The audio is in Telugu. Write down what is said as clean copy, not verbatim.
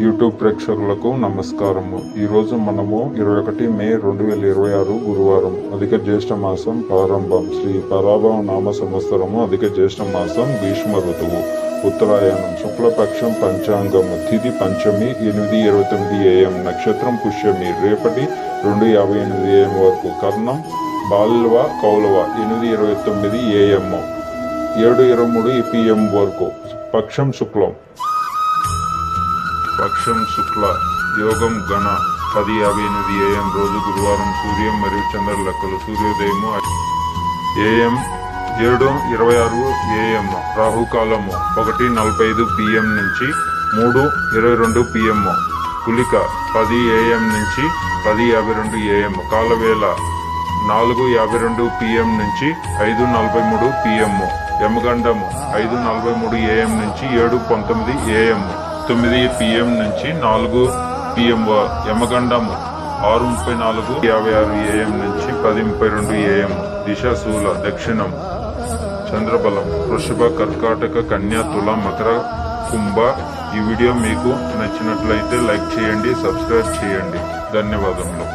యూట్యూబ్ ప్రేక్షకులకు నమస్కారము. ఈరోజు మనము 21 మే 2026 గురువారం, అధిక జ్యేష్ఠ మాసం ప్రారంభం. శ్రీ పరాభవ నామ సంవత్సరము, అధిక జ్యేష్ఠ మాసం, గ్రీష్మ ఋతువు, ఉత్తరాయణం, శుక్లపక్షం, పంచాంగము, తిథి పంచమి 8:29 AM, నక్షత్రం పుష్యమి, రేపటి 2:58 AM వరకు, కర్ణం బాల్వ కౌలవ 8:29 AM, 7:23 PM వరకు, పక్షం శుక్లం, పక్షం శుక్ల, యోగం గణ 10:58 AM, రోజు గురువారం, సూర్యం మరియు చంద్ర లెక్కలు, సూర్యోదయము AM 7:26 AM, రాహుకాలము 1:45 PM నుంచి 3:22 PM, కులిక 10 AM నుంచి 10:52 AM, కాలవేళ 4:52 PM నుంచి 5:43 PM, యమగండము 5:43 AM నుంచి 7:19 AM, 9 PM నుంచి 4 PM, యమగండము 6:34 56 AM నుంచి 10:32 AM, దిశ శూల, దక్షిణం, చంద్రబలం వృషభ, కర్కాటక, కన్యా, తుల, మకర, కుంభ. ఈ వీడియో మీకు నచ్చినట్లయితే లైక్ చేయండి, సబ్స్క్రైబ్ చేయండి. ధన్యవాదములు.